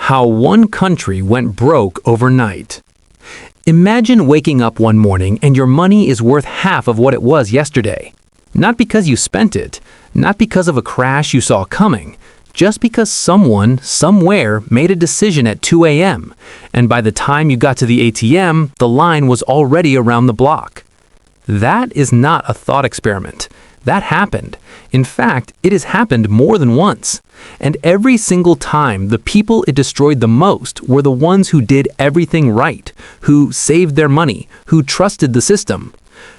How one country went broke overnight. Imagine waking up one morning and your money is worth half of what it was yesterday. Not because you spent it, not because of a crash you saw coming, just because someone, somewhere, made a decision at 2 a.m., and by the time you got to the ATM, the line was already around the block. That is not a thought experiment. That happened. In fact, it has happened more than once. And every single time, the people it destroyed the most were the ones who did everything right, who saved their money, who trusted the system.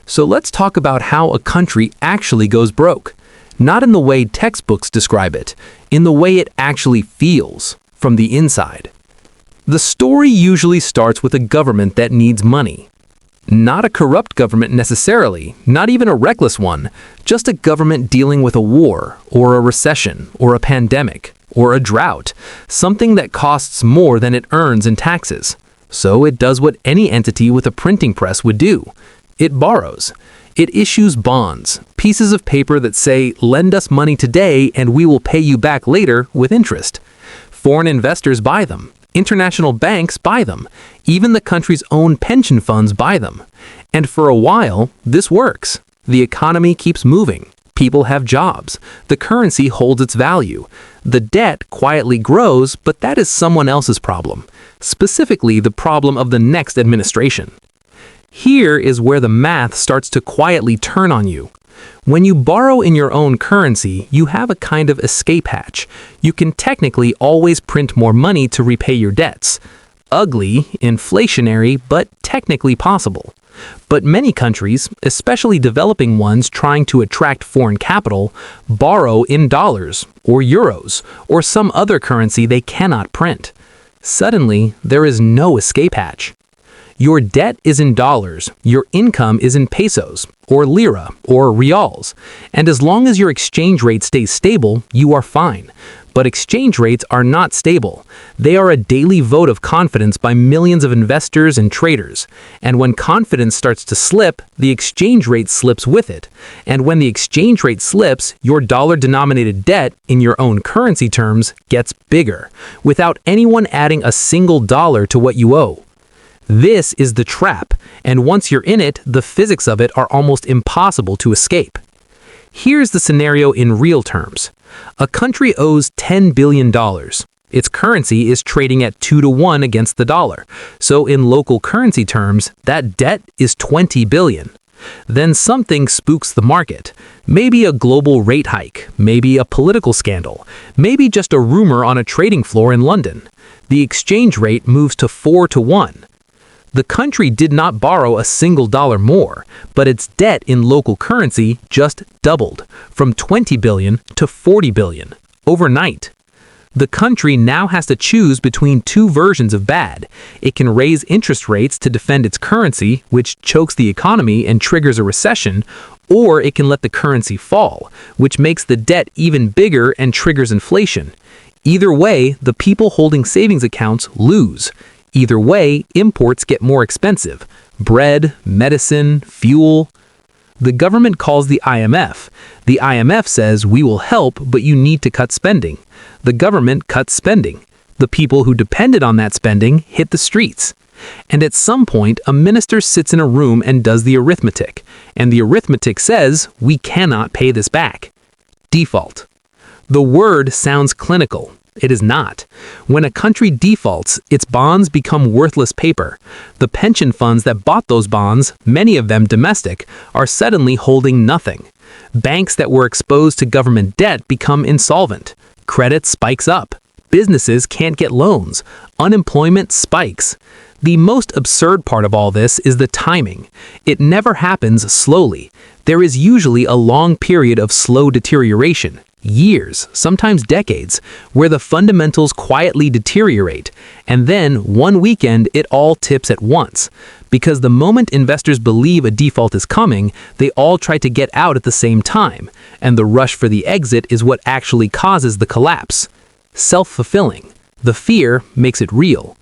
So let's talk about how a country actually goes broke. Not in the way textbooks describe it, in the way it actually feels, from the inside. The story usually starts with a government that needs money. Not a corrupt government necessarily, not even a reckless one, just a government dealing with a war, or a recession, or a pandemic, or a drought, something that costs more than it earns in taxes. So it does what any entity with a printing press would do. It borrows. It issues bonds, pieces of paper that say, lend us money today and we will pay you back later with interest. Foreign investors buy them. International banks buy them. Even the country's own pension funds buy them. And for a while, this works. The economy keeps moving. People have jobs. The currency holds its value. The debt quietly grows, but that is someone else's problem. Specifically, the problem of the next administration. Here is where the math starts to quietly turn on you. When you borrow in your own currency, you have a kind of escape hatch. You can technically always print more money to repay your debts. Ugly, inflationary, but technically possible. But many countries, especially developing ones trying to attract foreign capital, borrow in dollars, or euros, or some other currency they cannot print. Suddenly, there is no escape hatch. Your debt is in dollars, your income is in pesos, or lira, or reals, and as long as your exchange rate stays stable, you are fine. But exchange rates are not stable. They are a daily vote of confidence by millions of investors and traders. And when confidence starts to slip, the exchange rate slips with it. And when the exchange rate slips, your dollar-denominated debt, in your own currency terms, gets bigger, without anyone adding a single dollar to what you owe. This is the trap, and once you're in it, the physics of it are almost impossible to escape. Here's the scenario in real terms. A country owes $10 billion. Its currency is trading at 2 to 1 against the dollar, so in local currency terms, that debt is $20 billion. Then something spooks the market. Maybe a global rate hike, maybe a political scandal, maybe just a rumor on a trading floor in London. The exchange rate moves to 4 to 1. The country did not borrow a single dollar more, but its debt in local currency just doubled, from $20 billion to $40 billion, overnight. The country now has to choose between two versions of bad. It can raise interest rates to defend its currency, which chokes the economy and triggers a recession, or it can let the currency fall, which makes the debt even bigger and triggers inflation. Either way, the people holding savings accounts lose. Either way, imports get more expensive. Bread, medicine, fuel. The government calls the IMF. The IMF says, we will help, but you need to cut spending. The government cuts spending. The people who depended on that spending hit the streets. And at some point, a minister sits in a room and does the arithmetic. And the arithmetic says, we cannot pay this back. Default. The word sounds clinical. It is not. When a country defaults, its bonds become worthless paper. The pension funds that bought those bonds, many of them domestic, are suddenly holding nothing. Banks that were exposed to government debt become insolvent. Credit spikes up. Businesses can't get loans. Unemployment spikes. The most absurd part of all this is the timing. It never happens slowly. There is usually a long period of slow deterioration. Years, sometimes decades, where the fundamentals quietly deteriorate, and then one weekend it all tips at once. Because the moment investors believe a default is coming, they all try to get out at the same time, and the rush for the exit is what actually causes the collapse. Self-fulfilling. The fear makes it real.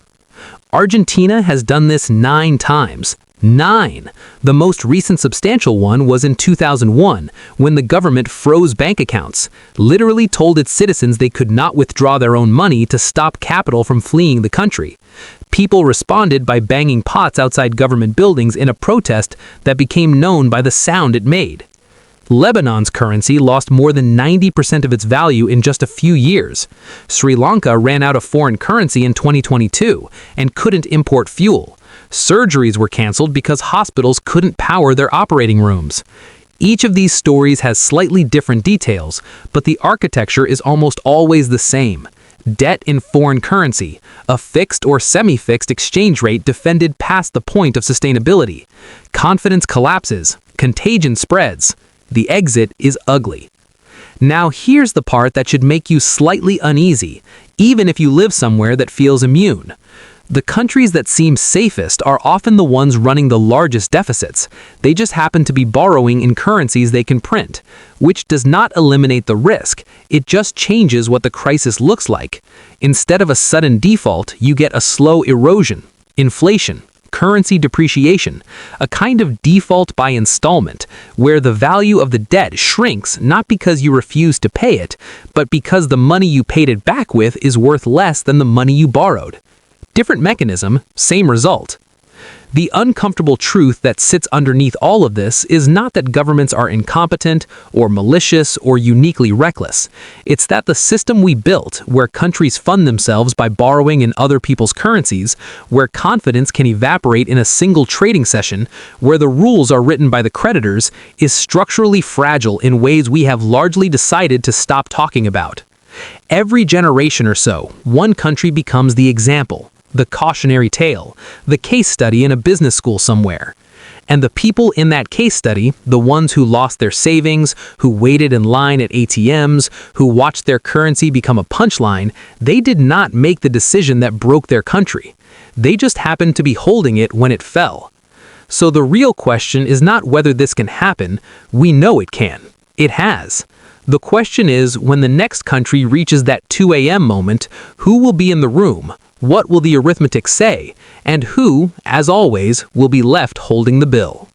Argentina has done this 9 times. 9. The most recent substantial one was in 2001, when the government froze bank accounts, literally told its citizens they could not withdraw their own money to stop capital from fleeing the country. People responded by banging pots outside government buildings in a protest that became known by the sound it made. Lebanon's currency lost more than 90% of its value in just a few years. Sri Lanka ran out of foreign currency in 2022 and couldn't import fuel. Surgeries were canceled because hospitals couldn't power their operating rooms. Each of these stories has slightly different details, but the architecture is almost always the same. Debt in foreign currency, a fixed or semi-fixed exchange rate defended past the point of sustainability. Confidence collapses, contagion spreads. The exit is ugly. Now here's the part that should make you slightly uneasy, even if you live somewhere that feels immune. The countries that seem safest are often the ones running the largest deficits. They just happen to be borrowing in currencies they can print, which does not eliminate the risk. It just changes what the crisis looks like. Instead of a sudden default, you get a slow erosion, inflation, currency depreciation, a kind of default by installment, where the value of the debt shrinks not because you refuse to pay it, but because the money you paid it back with is worth less than the money you borrowed. Different mechanism, same result. The uncomfortable truth that sits underneath all of this is not that governments are incompetent or malicious or uniquely reckless. It's that the system we built, where countries fund themselves by borrowing in other people's currencies, where confidence can evaporate in a single trading session, where the rules are written by the creditors, is structurally fragile in ways we have largely decided to stop talking about. Every generation or so, one country becomes the example, the cautionary tale, the case study in a business school somewhere. And the people in that case study, the ones who lost their savings, who waited in line at ATMs, who watched their currency become a punchline, they did not make the decision that broke their country. They just happened to be holding it when it fell. So the real question is not whether this can happen. We know it can. It has. The question is, when the next country reaches that 2 a.m. moment, who will be in the room? What will the arithmetic say? And who, as always, will be left holding the bill?